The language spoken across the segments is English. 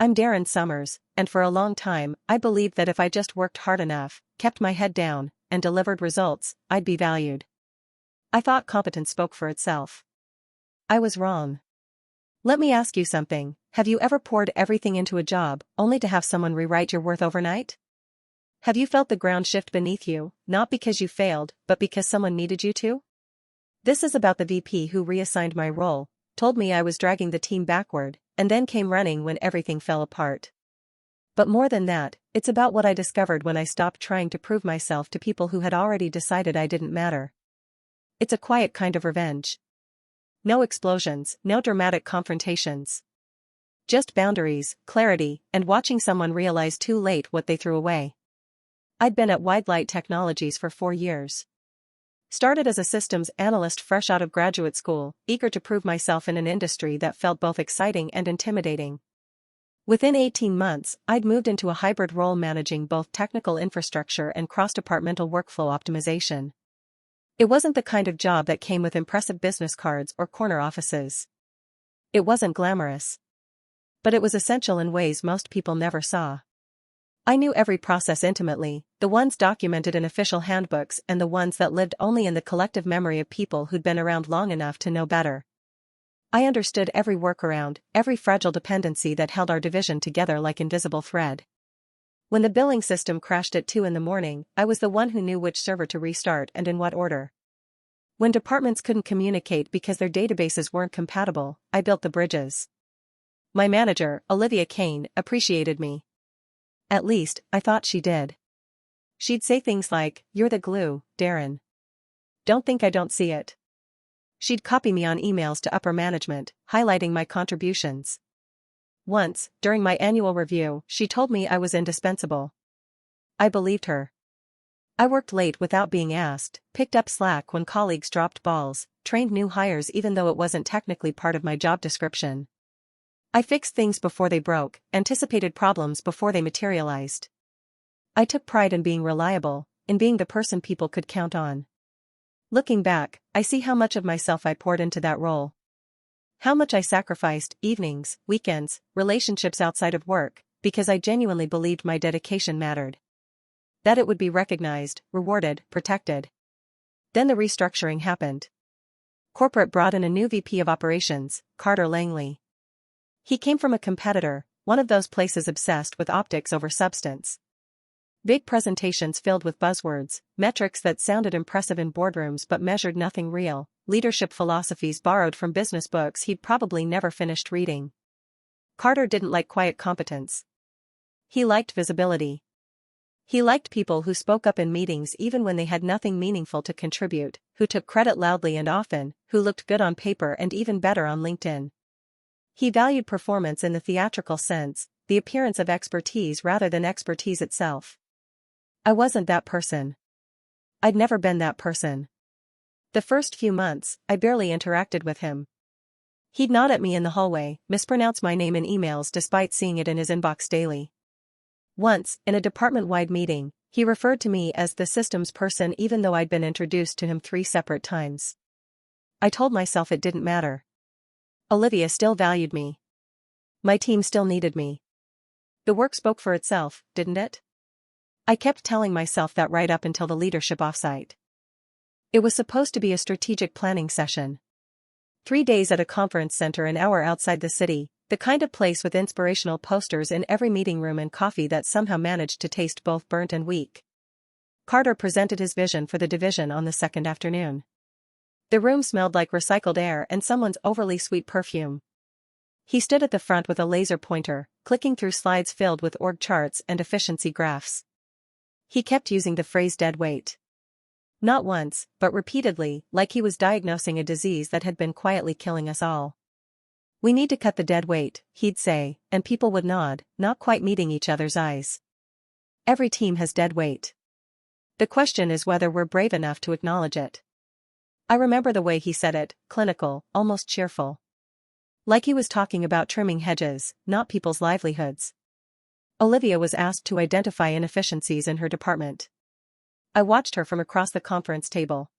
I'm Darin Summers, and for a long time, I believed that if I just worked hard enough, kept my head down, and delivered results, I'd be valued. I thought competence spoke for itself. I was wrong. Let me ask you something. Have you ever poured everything into a job, only to have someone rewrite your worth overnight? Have you felt the ground shift beneath you, not because you failed, but because someone needed you to? This is about the VP who reassigned my role, told me I was dragging the team backward, and then came running when everything fell apart. But more than that, it's about what I discovered when I stopped trying to prove myself to people who had already decided I didn't matter. It's a quiet kind of revenge. No explosions, no dramatic confrontations. Just boundaries, clarity, and watching someone realize too late what they threw away. I'd been at Widelight Technologies for 4 years. Started as a systems analyst fresh out of graduate school, eager to prove myself in an industry that felt both exciting and intimidating. Within 18 months, I'd moved into a hybrid role managing both technical infrastructure and cross-departmental workflow optimization. It wasn't the kind of job that came with impressive business cards or corner offices. It wasn't glamorous. But it was essential in ways most people never saw. I knew every process intimately, the ones documented in official handbooks and the ones that lived only in the collective memory of people who'd been around long enough to know better. I understood every workaround, every fragile dependency that held our division together like invisible thread. When the billing system crashed at 2 a.m, I was the one who knew which server to restart and in what order. When departments couldn't communicate because their databases weren't compatible, I built the bridges. My manager, Olivia Kane, appreciated me. At least, I thought she did. She'd say things like, "You're the glue, Darin. Don't think I don't see it." She'd copy me on emails to upper management, highlighting my contributions. Once, during my annual review, she told me I was indispensable. I believed her. I worked late without being asked, picked up slack when colleagues dropped balls, trained new hires even though it wasn't technically part of my job description. I fixed things before they broke, anticipated problems before they materialized. I took pride in being reliable, in being the person people could count on. Looking back, I see how much of myself I poured into that role. How much I sacrificed, evenings, weekends, relationships outside of work, because I genuinely believed my dedication mattered. That it would be recognized, rewarded, protected. Then the restructuring happened. Corporate brought in a new VP of operations, Carter Langley. He came from a competitor, one of those places obsessed with optics over substance. Big presentations filled with buzzwords, metrics that sounded impressive in boardrooms but measured nothing real, leadership philosophies borrowed from business books he'd probably never finished reading. Carter didn't like quiet competence. He liked visibility. He liked people who spoke up in meetings even when they had nothing meaningful to contribute, who took credit loudly and often, who looked good on paper and even better on LinkedIn. He valued performance in the theatrical sense, the appearance of expertise rather than expertise itself. I wasn't that person. I'd never been that person. The first few months, I barely interacted with him. He'd nod at me in the hallway, mispronounce my name in emails despite seeing it in his inbox daily. Once, in a department-wide meeting, he referred to me as the systems person even though I'd been introduced to him 3 separate times. I told myself it didn't matter. Olivia still valued me. My team still needed me. The work spoke for itself, didn't it? I kept telling myself that right up until the leadership offsite. It was supposed to be a strategic planning session. 3 days at a conference center an hour outside the city, the kind of place with inspirational posters in every meeting room and coffee that somehow managed to taste both burnt and weak. Carter presented his vision for the division on the second afternoon. The room smelled like recycled air and someone's overly sweet perfume. He stood at the front with a laser pointer, clicking through slides filled with org charts and efficiency graphs. He kept using the phrase dead weight. Not once, but repeatedly, like he was diagnosing a disease that had been quietly killing us all. "We need to cut the dead weight," he'd say, and people would nod, not quite meeting each other's eyes. Every team has dead weight. The question is whether we're brave enough to acknowledge it. I remember the way he said it, clinical, almost cheerful. Like he was talking about trimming hedges, not people's livelihoods. Olivia was asked to identify inefficiencies in her department. I watched her from across the conference table.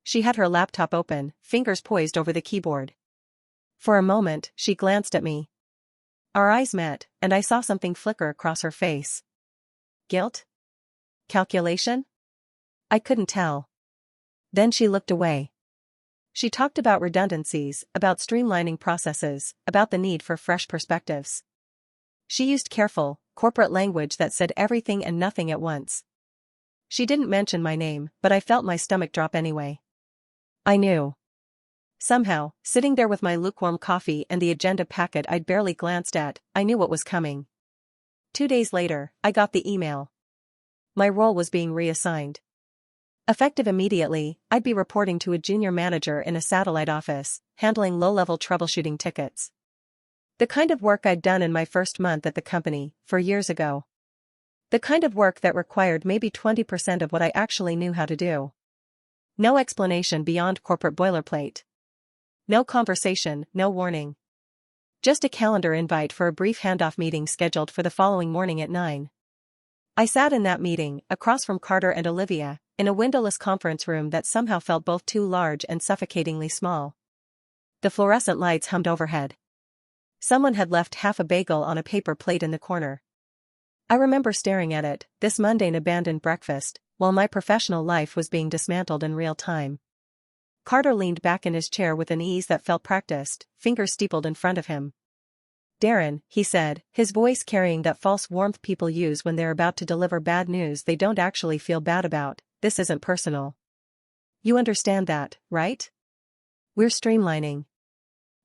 She had her laptop open, fingers poised over the keyboard. For a moment, she glanced at me. Our eyes met, and I saw something flicker across her face. Guilt? Calculation? I couldn't tell. Then she looked away. She talked about redundancies, about streamlining processes, about the need for fresh perspectives. She used careful, corporate language that said everything and nothing at once. She didn't mention my name, but I felt my stomach drop anyway. I knew. Somehow, sitting there with my lukewarm coffee and the agenda packet I'd barely glanced at, I knew what was coming. 2 days later, I got the email. My role was being reassigned. Effective immediately, I'd be reporting to a junior manager in a satellite office, handling low-level troubleshooting tickets. The kind of work I'd done in my first month at the company, 4 years ago. The kind of work that required maybe 20% of what I actually knew how to do. No explanation beyond corporate boilerplate. No conversation, no warning. Just a calendar invite for a brief handoff meeting scheduled for the following morning at 9. I sat in that meeting, across from Carter and Olivia, in a windowless conference room that somehow felt both too large and suffocatingly small. The fluorescent lights hummed overhead. Someone had left half a bagel on a paper plate in the corner. I remember staring at it, this mundane abandoned breakfast, while my professional life was being dismantled in real time. Carter leaned back in his chair with an ease that felt practiced, fingers steepled in front of him. "Darin," he said, his voice carrying that false warmth people use when they're about to deliver bad news they don't actually feel bad about, "this isn't personal. You understand that, right? We're streamlining.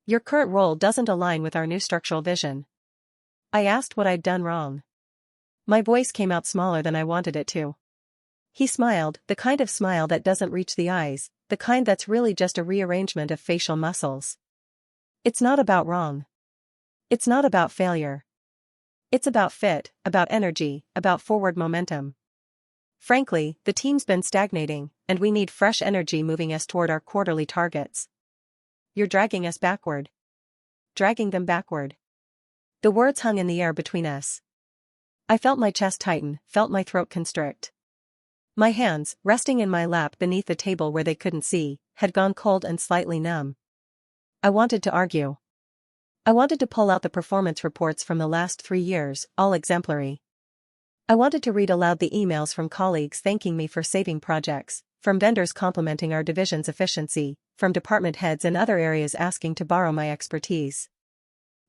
Your current role doesn't align with our new structural vision." I asked what I'd done wrong. My voice came out smaller than I wanted it to. He smiled, the kind of smile that doesn't reach the eyes, the kind that's really just a rearrangement of facial muscles. "It's not about wrong. It's not about failure. It's about fit, about energy, about forward momentum. Frankly, the team's been stagnating, and we need fresh energy moving us toward our quarterly targets. You're dragging us backward. Dragging them backward." The words hung in the air between us. I felt my chest tighten, felt my throat constrict. My hands, resting in my lap beneath the table where they couldn't see, had gone cold and slightly numb. I wanted to argue. I wanted to pull out the performance reports from the last 3 years, all exemplary. I wanted to read aloud the emails from colleagues thanking me for saving projects, from vendors complimenting our division's efficiency, from department heads in other areas asking to borrow my expertise.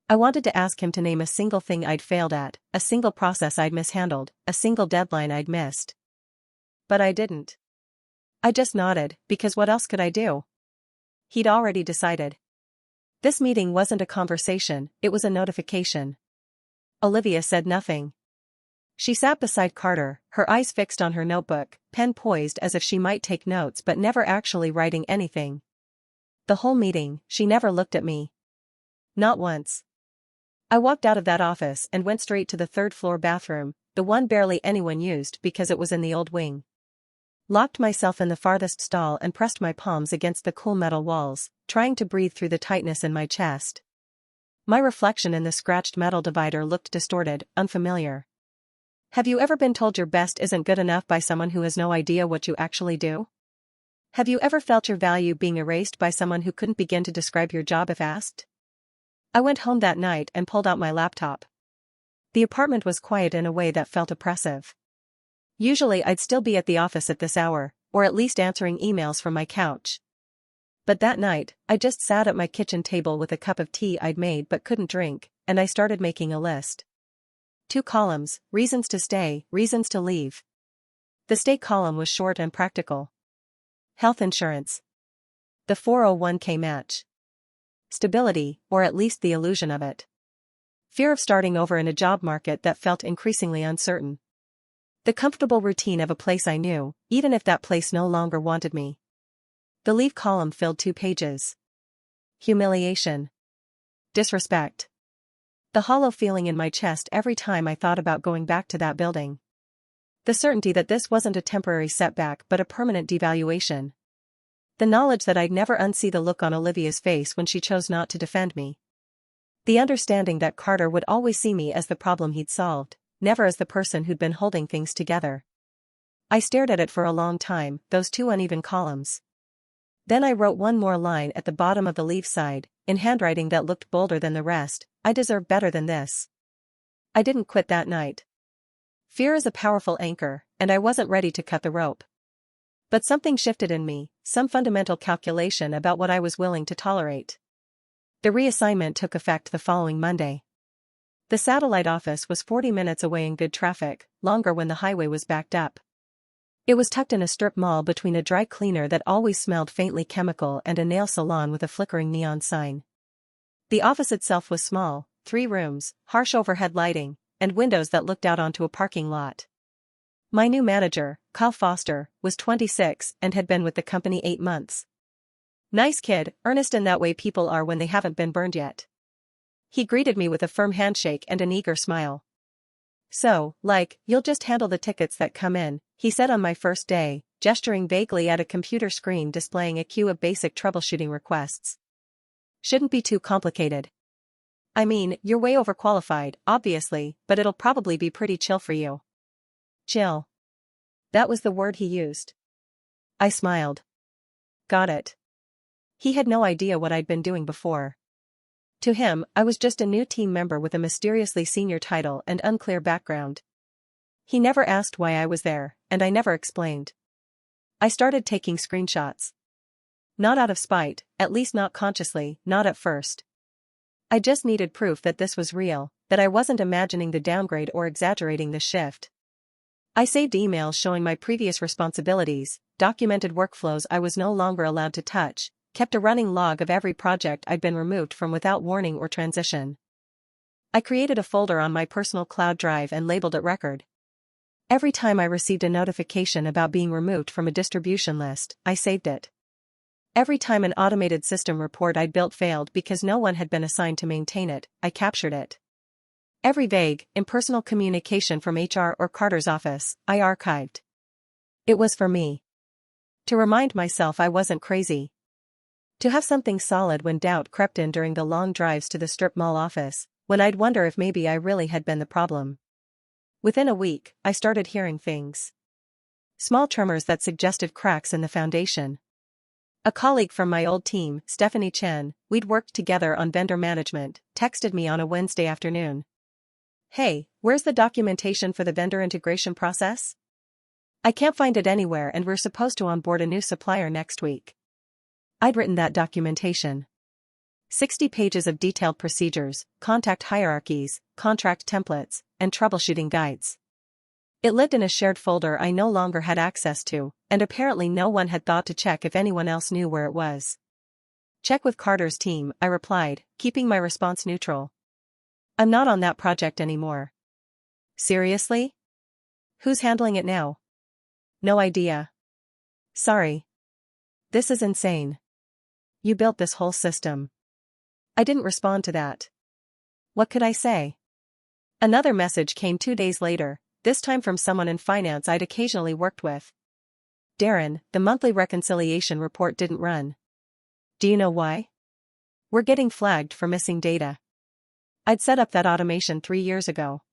I wanted to ask him to name a single thing I'd failed at, a single process I'd mishandled, a single deadline I'd missed. But I didn't. I just nodded, because what else could I do? He'd already decided. This meeting wasn't a conversation, it was a notification. Olivia said nothing. She sat beside Carter, her eyes fixed on her notebook, pen poised as if she might take notes but never actually writing anything. The whole meeting, she never looked at me. Not once. I walked out of that office and went straight to the third-floor bathroom, the one barely anyone used because it was in the old wing. Locked myself in the farthest stall and pressed my palms against the cool metal walls, trying to breathe through the tightness in my chest. My reflection in the scratched metal divider looked distorted, unfamiliar. Have you ever been told your best isn't good enough by someone who has no idea what you actually do? Have you ever felt your value being erased by someone who couldn't begin to describe your job if asked? I went home that night and pulled out my laptop. The apartment was quiet in a way that felt oppressive. Usually I'd still be at the office at this hour, or at least answering emails from my couch. But that night, I just sat at my kitchen table with a cup of tea I'd made but couldn't drink, and I started making a list. 2 columns, reasons to stay, reasons to leave. The stay column was short and practical. Health insurance. The 401k match. Stability, or at least the illusion of it. Fear of starting over in a job market that felt increasingly uncertain. The comfortable routine of a place I knew, even if that place no longer wanted me. The leave column filled 2 pages. Humiliation. Disrespect. The hollow feeling in my chest every time I thought about going back to that building. The certainty that this wasn't a temporary setback but a permanent devaluation. The knowledge that I'd never unsee the look on Olivia's face when she chose not to defend me. The understanding that Carter would always see me as the problem he'd solved, never as the person who'd been holding things together. I stared at it for a long time, those 2 uneven columns. Then I wrote one more line at the bottom of the leave side, in handwriting that looked bolder than the rest, "I deserve better than this." I didn't quit that night. Fear is a powerful anchor, and I wasn't ready to cut the rope. But something shifted in me, some fundamental calculation about what I was willing to tolerate. The reassignment took effect the following Monday. The satellite office was 40 minutes away in good traffic, longer when the highway was backed up. It was tucked in a strip mall between a dry cleaner that always smelled faintly chemical and a nail salon with a flickering neon sign. The office itself was small, 3 rooms, harsh overhead lighting, and windows that looked out onto a parking lot. My new manager, Kyle Foster, was 26 and had been with the company 8 months. Nice kid, earnest in that way people are when they haven't been burned yet. He greeted me with a firm handshake and an eager smile. "So, you'll just handle the tickets that come in," he said on my first day, gesturing vaguely at a computer screen displaying a queue of basic troubleshooting requests. "Shouldn't be too complicated. I mean, you're way overqualified, obviously, but it'll probably be pretty chill for you." Chill. That was the word he used. I smiled. Got it. He had no idea what I'd been doing before. To him, I was just a new team member with a mysteriously senior title and unclear background. He never asked why I was there, and I never explained. I started taking screenshots. Not out of spite, at least not consciously, not at first. I just needed proof that this was real, that I wasn't imagining the downgrade or exaggerating the shift. I saved emails showing my previous responsibilities, documented workflows I was no longer allowed to touch, kept a running log of every project I'd been removed from without warning or transition. I created a folder on my personal cloud drive and labeled it Record. Every time I received a notification about being removed from a distribution list, I saved it. Every time an automated system report I'd built failed because no one had been assigned to maintain it, I captured it. Every vague, impersonal communication from HR or Carter's office, I archived. It was for me. To remind myself I wasn't crazy. To have something solid when doubt crept in during the long drives to the strip mall office, when I'd wonder if maybe I really had been the problem. Within a week, I started hearing things. Small tremors that suggested cracks in the foundation. A colleague from my old team, Stephanie Chen, we'd worked together on vendor management, texted me on a Wednesday afternoon. "Hey, where's the documentation for the vendor integration process? I can't find it anywhere and we're supposed to onboard a new supplier next week." I'd written that documentation. 60 pages of detailed procedures, contact hierarchies, contract templates, and troubleshooting guides. It lived in a shared folder I no longer had access to, and apparently no one had thought to check if anyone else knew where it was. "Check with Carter's team," I replied, keeping my response neutral. "I'm not on that project anymore." "Seriously? Who's handling it now?" "No idea." "Sorry. This is insane. You built this whole system." I didn't respond to that. What could I say? Another message came 2 days later, this time from someone in finance I'd occasionally worked with. "Darin, the monthly reconciliation report didn't run. Do you know why? We're getting flagged for missing data." I'd set up that automation 3 years ago.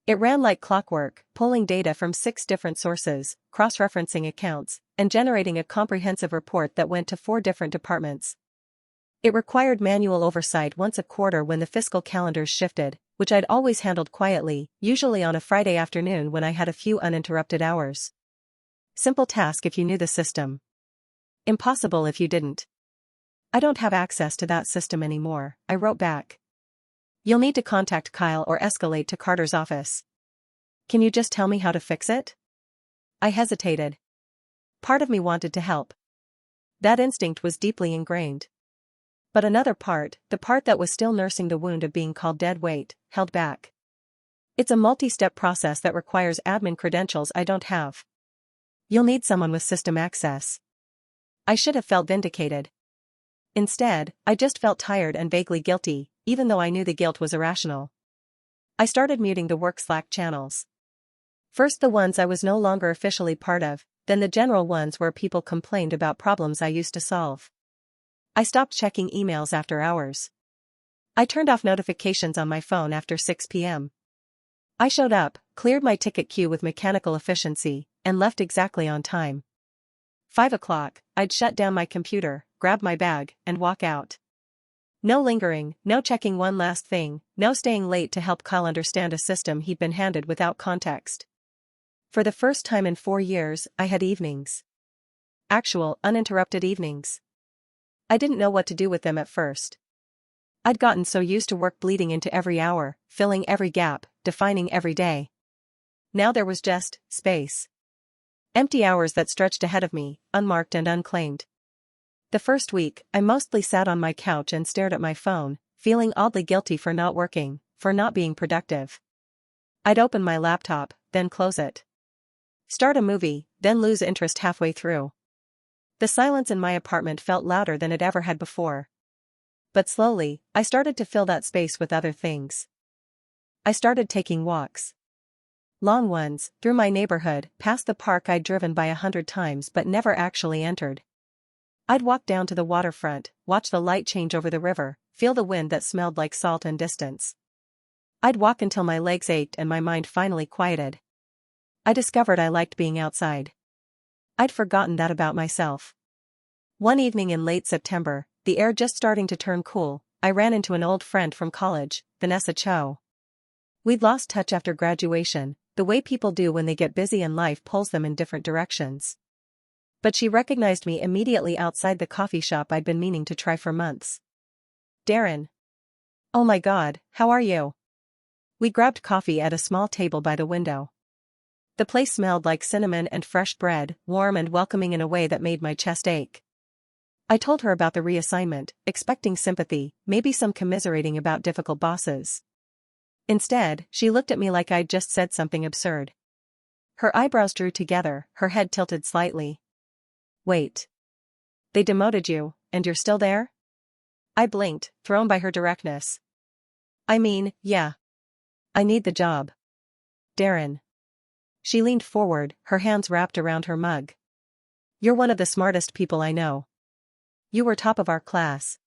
It ran like clockwork, pulling data from 6 different sources, cross-referencing accounts, and generating a comprehensive report that went to 4 different departments. It required manual oversight once a quarter when the fiscal calendars shifted, which I'd always handled quietly, usually on a Friday afternoon when I had a few uninterrupted hours. Simple task if you knew the system. Impossible if you didn't. "I don't have access to that system anymore," I wrote back. "You'll need to contact Kyle or escalate to Carter's office. Can you just tell me how to fix it?" I hesitated. Part of me wanted to help. That instinct was deeply ingrained. But another part, the part that was still nursing the wound of being called dead weight, held back. It's a multi-step process that requires admin credentials I don't have. You'll need someone with system access. I should have felt vindicated. Instead, I just felt tired and vaguely guilty, even though I knew the guilt was irrational. I started muting the work Slack channels. First the ones I was no longer officially part of, then the general ones where people complained about problems I used to solve. I stopped checking emails after hours. I turned off notifications on my phone after 6 p.m. I showed up, cleared my ticket queue with mechanical efficiency, and left exactly on time. 5 o'clock, I'd shut down my computer, grab my bag, and walk out. No lingering, no checking one last thing, no staying late to help Kyle understand a system he'd been handed without context. For the first time in 4 years, I had evenings. Actual, uninterrupted evenings. I didn't know what to do with them at first. I'd gotten so used to work bleeding into every hour, filling every gap, defining every day. Now there was just space. Empty hours that stretched ahead of me, unmarked and unclaimed. The first week, I mostly sat on my couch and stared at my phone, feeling oddly guilty for not working, for not being productive. I'd open my laptop, then close it. Start a movie, then lose interest halfway through. The silence in my apartment felt louder than it ever had before. But slowly, I started to fill that space with other things. I started taking walks. Long ones, through my neighborhood, past the park I'd driven by 100 times but never actually entered. I'd walk down to the waterfront, watch the light change over the river, feel the wind that smelled like salt and distance. I'd walk until my legs ached and my mind finally quieted. I discovered I liked being outside. I'd forgotten that about myself. One evening in late September, the air just starting to turn cool, I ran into an old friend from college, Vanessa Cho. We'd lost touch after graduation, the way people do when they get busy and life pulls them in different directions. But she recognized me immediately outside the coffee shop I'd been meaning to try for months. Darin. Oh my God, how are you? We grabbed coffee at a small table by the window. The place smelled like cinnamon and fresh bread, warm and welcoming in a way that made my chest ache. I told her about the reassignment, expecting sympathy, maybe some commiserating about difficult bosses. Instead, she looked at me like I'd just said something absurd. Her eyebrows drew together, her head tilted slightly. Wait. They demoted you, and you're still there? I blinked, thrown by her directness. I mean, yeah. I need the job. Darin. She leaned forward, her hands wrapped around her mug. You're one of the smartest people I know. You were top of our class.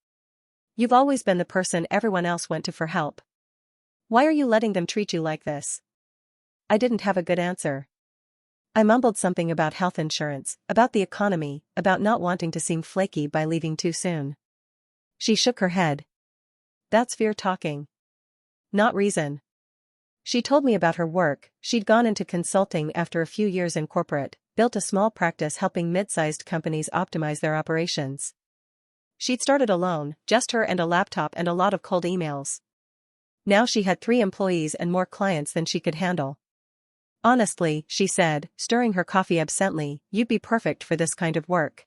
You've always been the person everyone else went to for help. Why are you letting them treat you like this? I didn't have a good answer. I mumbled something about health insurance, about the economy, about not wanting to seem flaky by leaving too soon. She shook her head. That's fear talking. Not reason. She told me about her work. She'd gone into consulting after a few years in corporate, built a small practice helping mid-sized companies optimize their operations. She'd started alone, just her and a laptop and a lot of cold emails. Now she had 3 employees and more clients than she could handle. Honestly, she said, stirring her coffee absently, you'd be perfect for this kind of work.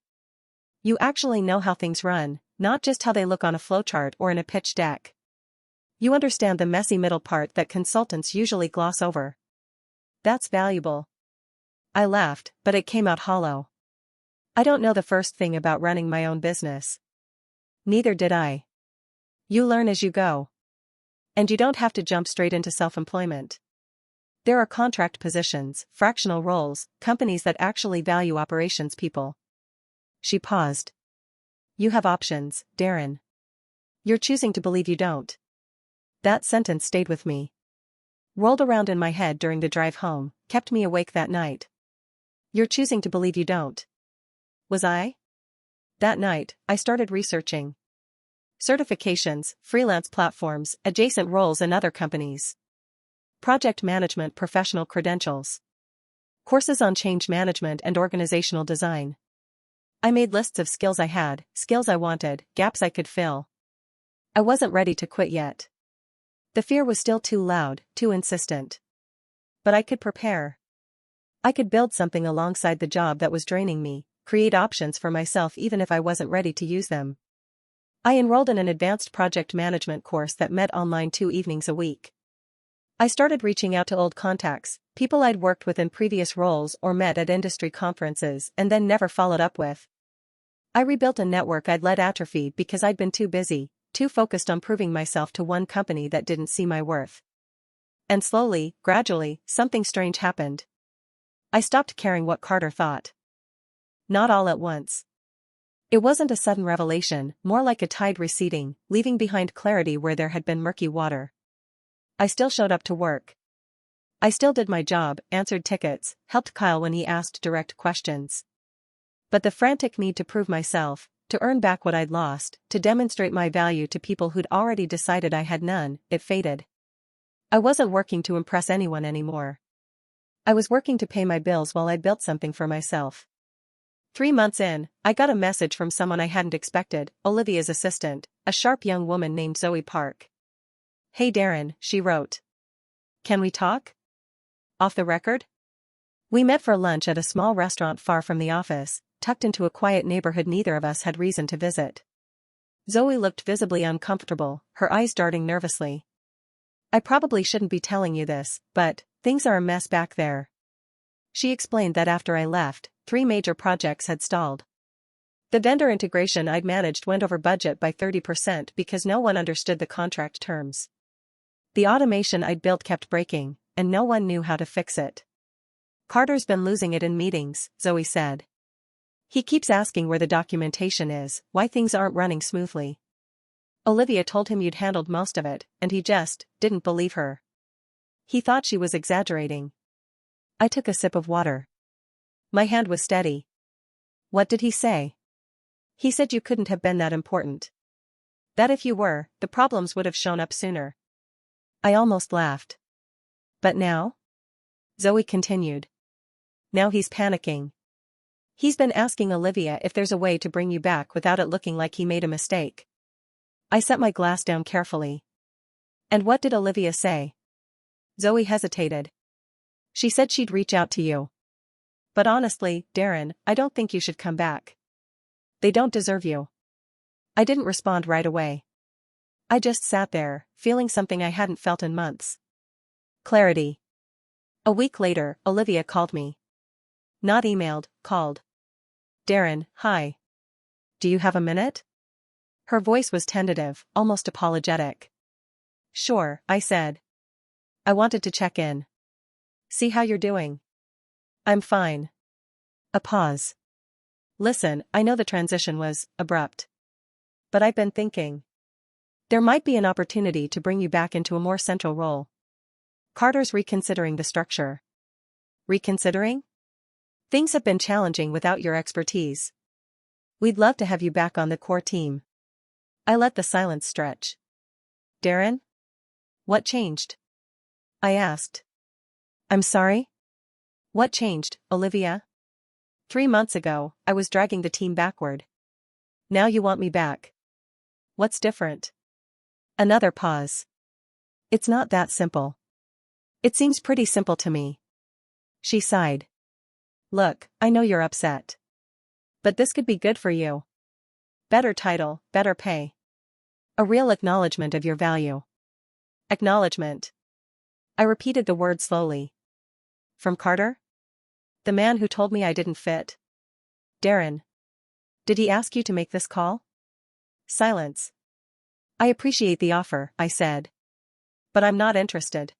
You actually know how things run, not just how they look on a flowchart or in a pitch deck. You understand the messy middle part that consultants usually gloss over. That's valuable. I laughed, but it came out hollow. I don't know the first thing about running my own business. Neither did I. You learn as you go. And you don't have to jump straight into self-employment. There are contract positions, fractional roles, companies that actually value operations people. She paused. You have options, Darin. You're choosing to believe you don't. That sentence stayed with me. Rolled around in my head during the drive home, kept me awake that night. You're choosing to believe you don't. Was I? That night, I started researching. Certifications, freelance platforms, adjacent roles in other companies. Project management professional credentials. Courses on change management and organizational design. I made lists of skills I had, skills I wanted, gaps I could fill. I wasn't ready to quit yet. The fear was still too loud, too insistent. But I could prepare. I could build something alongside the job that was draining me, create options for myself even if I wasn't ready to use them. I enrolled in an advanced project management course that met online 2 evenings a week. I started reaching out to old contacts, people I'd worked with in previous roles or met at industry conferences and then never followed up with. I rebuilt a network I'd let atrophy because I'd been too busy, too focused on proving myself to one company that didn't see my worth. And slowly, gradually, something strange happened. I stopped caring what Carter thought. Not all at once. It wasn't a sudden revelation, more like a tide receding, leaving behind clarity where there had been murky water. I still showed up to work. I still did my job, answered tickets, helped Kyle when he asked direct questions. But the frantic need to prove myself, To earn back what I'd lost, to demonstrate my value to people who'd already decided I had none. It faded. I wasn't working to impress anyone anymore. I was working to pay my bills while I built something for myself. 3 months in, I got a message from someone I hadn't expected, Olivia's assistant, a sharp young woman named Zoe Park. "Hey Darin," she wrote. "Can we talk? Off the record?" We met for lunch at a small restaurant far from the office, tucked into a quiet neighborhood neither of us had reason to visit. Zoe looked visibly uncomfortable, her eyes darting nervously. "I probably shouldn't be telling you this, but things are a mess back there." She explained that after I left, 3 major projects had stalled. The vendor integration I'd managed went over budget by 30% because no one understood the contract terms. The automation I'd built kept breaking, and no one knew how to fix it. "Carter's been losing it in meetings," Zoe said. "He keeps asking where the documentation is, why things aren't running smoothly. Olivia told him you'd handled most of it, and he just didn't believe her. He thought she was exaggerating." I took a sip of water. My hand was steady. "What did he say?" "He said you couldn't have been that important. That if you were, the problems would have shown up sooner." I almost laughed. "But now?" Zoe continued. "Now he's panicking. He's been asking Olivia if there's a way to bring you back without it looking like he made a mistake." I set my glass down carefully. "And what did Olivia say?" Zoe hesitated. "She said she'd reach out to you. But honestly, Darin, I don't think you should come back. They don't deserve you." I didn't respond right away. I just sat there, feeling something I hadn't felt in months. Clarity. A week later, Olivia called me. Not emailed, called. "Darin, hi. Do you have a minute?" Her voice was tentative, almost apologetic. "Sure," I said. "I wanted to check in. See how you're doing." "I'm fine." A pause. "Listen, I know the transition was abrupt. But I've been thinking. There might be an opportunity to bring you back into a more central role. Carter's reconsidering the structure." "Reconsidering?" "Things have been challenging without your expertise. We'd love to have you back on the core team." I let the silence stretch. "Darin? What changed?" I asked. "I'm sorry?" "What changed, Olivia?" 3 months ago, I was dragging the team backward. Now you want me back. What's different?" Another pause. "It's not that simple." "It seems pretty simple to me." She sighed. "Look, I know you're upset. But this could be good for you. Better title, better pay. A real acknowledgement of your value." Acknowledgement. I repeated the word slowly. "From Carter? The man who told me I didn't fit?" "Darin. Did he ask you to make this call?" Silence. "I appreciate the offer," I said. "But I'm not interested."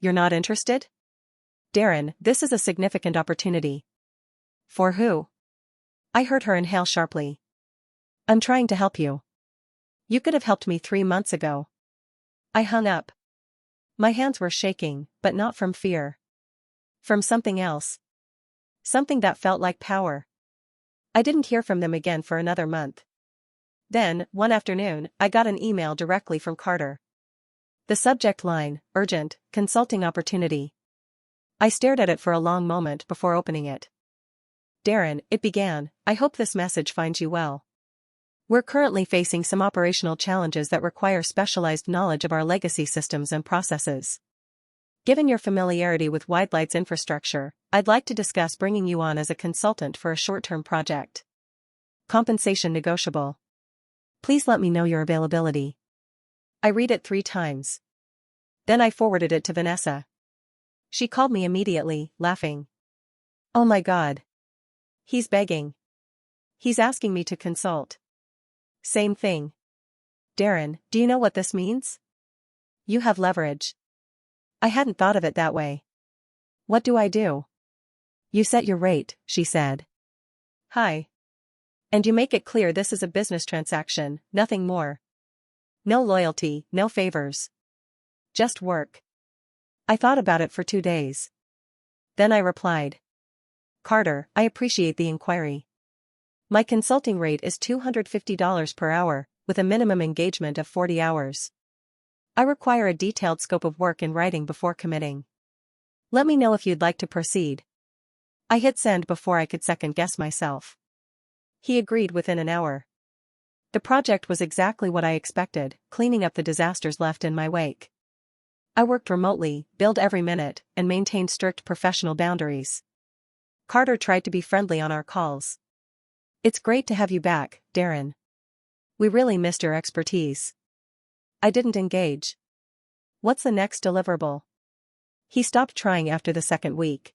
"You're not interested?" "Darin, this is a significant opportunity." "For who?" I heard her inhale sharply. "I'm trying to help you. You could have helped me 3 months ago." I hung up. My hands were shaking, but not from fear. From something else. Something that felt like power. I didn't hear from them again for another month. Then, one afternoon, I got an email directly from Carter. The subject line, urgent, consulting opportunity. I stared at it for a long moment before opening it. "Darin," it began, "I hope this message finds you well. We're currently facing some operational challenges that require specialized knowledge of our legacy systems and processes. Given your familiarity with Widelight's infrastructure, I'd like to discuss bringing you on as a consultant for a short-term project. Compensation negotiable. Please let me know your availability." I read it 3 times. Then I forwarded it to Vanessa. She called me immediately, laughing. "Oh my God. He's begging. He's asking me to consult." Same thing. "Darin, do you know what this means? You have leverage." I hadn't thought of it that way. "What do I do?" "You set your rate," she said. "Hi. And you make it clear this is a business transaction, nothing more. No loyalty, no favors. Just work." I thought about it for 2 days. Then I replied. "Carter, I appreciate the inquiry. My consulting rate is $250 per hour, with a minimum engagement of 40 hours. I require a detailed scope of work in writing before committing. Let me know if you'd like to proceed. I hit send before I could second-guess myself. He agreed within an hour. The project was exactly what I expected, cleaning up the disasters left in my wake. I worked remotely, billed every minute, and maintained strict professional boundaries. Carter tried to be friendly on our calls. "It's great to have you back, Darin. We really missed your expertise." I didn't engage. "What's the next deliverable?" He stopped trying after the second week.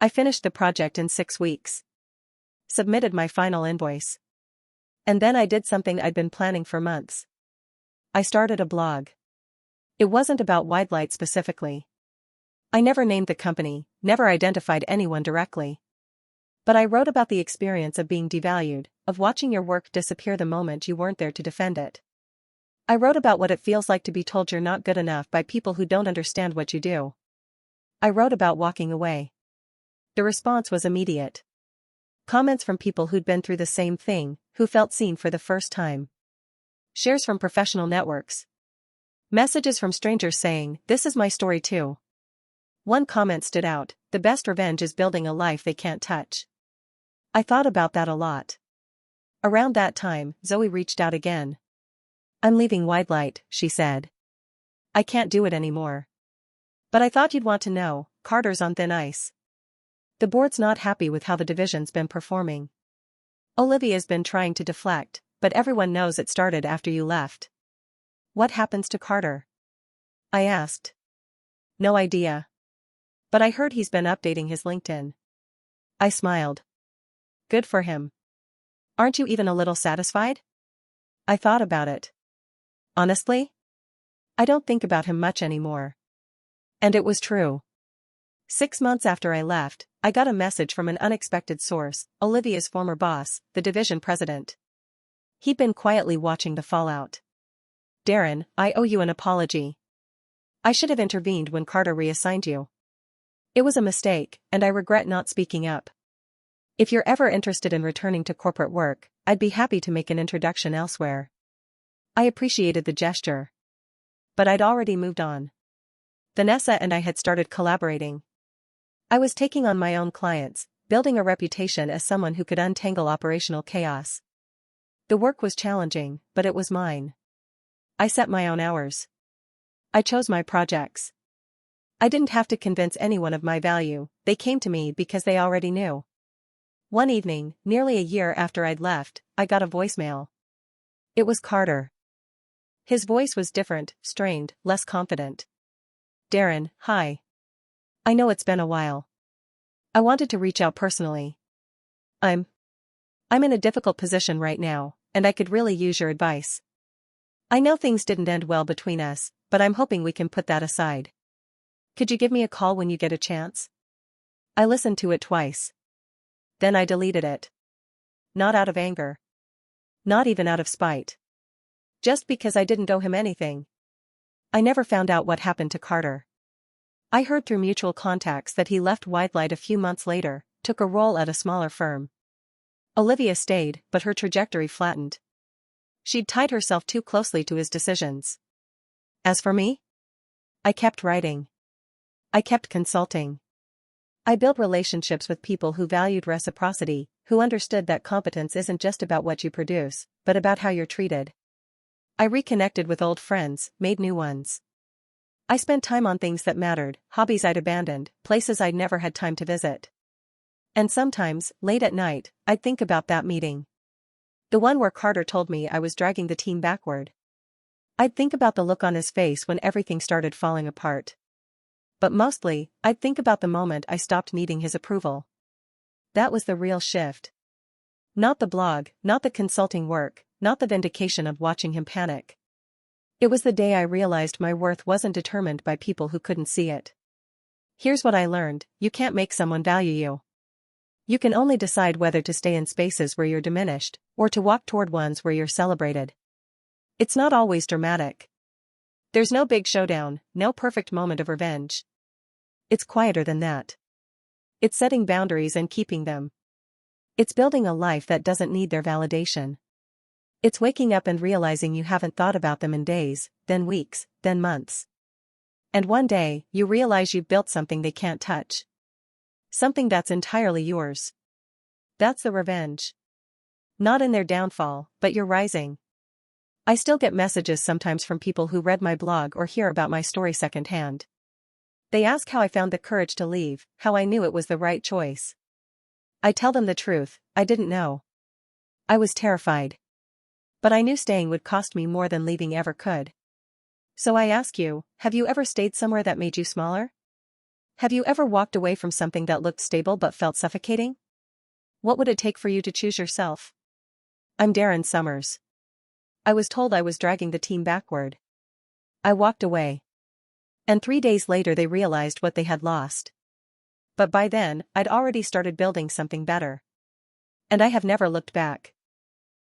I finished the project in 6 weeks. Submitted my final invoice. And then I did something I'd been planning for months. I started a blog. It wasn't about Widelight specifically. I never named the company, never identified anyone directly. But I wrote about the experience of being devalued, of watching your work disappear the moment you weren't there to defend it. I wrote about what it feels like to be told you're not good enough by people who don't understand what you do. I wrote about walking away. The response was immediate. Comments from people who'd been through the same thing, who felt seen for the first time. Shares from professional networks. Messages from strangers saying, "This is my story too." One comment stood out: "The best revenge is building a life they can't touch." I thought about that a lot. Around that time, Zoe reached out again. "I'm leaving Widelight," she said. "I can't do it anymore. But I thought you'd want to know, Carter's on thin ice. The board's not happy with how the division's been performing. Olivia's been trying to deflect, but everyone knows it started after you left." "What happens to Carter?" I asked. "No idea. But I heard he's been updating his LinkedIn." I smiled. "Good for him. Aren't you even a little satisfied?" I thought about it. Honestly? I don't think about him much anymore. And it was true. 6 months after I left, I got a message from an unexpected source, Olivia's former boss, the division president. He'd been quietly watching the fallout. "Darin, I owe you an apology. I should have intervened when Carter reassigned you. It was a mistake, and I regret not speaking up. If you're ever interested in returning to corporate work, I'd be happy to make an introduction elsewhere." I appreciated the gesture. But I'd already moved on. Vanessa and I had started collaborating. I was taking on my own clients, building a reputation as someone who could untangle operational chaos. The work was challenging, but it was mine. I set my own hours. I chose my projects. I didn't have to convince anyone of my value, they came to me because they already knew. One evening, nearly a year after I'd left, I got a voicemail. It was Carter. His voice was different, strained, less confident. "Darin, hi. I know it's been a while. I wanted to reach out personally. I'm in a difficult position right now, and I could really use your advice. I know things didn't end well between us, but I'm hoping we can put that aside. Could you give me a call when you get a chance?" I listened to it twice. Then I deleted it. Not out of anger. Not even out of spite. Just because I didn't owe him anything. I never found out what happened to Carter. I heard through mutual contacts that he left Widelight a few months later, took a role at a smaller firm. Olivia stayed, but her trajectory flattened. She'd tied herself too closely to his decisions. As for me? I kept writing. I kept consulting. I built relationships with people who valued reciprocity, who understood that competence isn't just about what you produce, but about how you're treated. I reconnected with old friends, made new ones. I spent time on things that mattered, hobbies I'd abandoned, places I'd never had time to visit. And sometimes, late at night, I'd think about that meeting. The one where Carter told me I was dragging the team backward. I'd think about the look on his face when everything started falling apart. But mostly, I'd think about the moment I stopped needing his approval. That was the real shift. Not the blog, not the consulting work, not the vindication of watching him panic. It was the day I realized my worth wasn't determined by people who couldn't see it. Here's what I learned: you can't make someone value you. You can only decide whether to stay in spaces where you're diminished, or to walk toward ones where you're celebrated. It's not always dramatic. There's no big showdown, no perfect moment of revenge. It's quieter than that. It's setting boundaries and keeping them. It's building a life that doesn't need their validation. It's waking up and realizing you haven't thought about them in days, then weeks, then months. And one day, you realize you've built something they can't touch. Something that's entirely yours. That's the revenge. Not in their downfall, but your rising. I still get messages sometimes from people who read my blog or hear about my story secondhand. They ask how I found the courage to leave, how I knew it was the right choice. I tell them the truth, I didn't know. I was terrified. But I knew staying would cost me more than leaving ever could. So I ask you, have you ever stayed somewhere that made you smaller? Have you ever walked away from something that looked stable but felt suffocating? What would it take for you to choose yourself? I'm Darin Summers. I was told I was dragging the team backward. I walked away. And 3 days later they realized what they had lost. But by then, I'd already started building something better. And I have never looked back.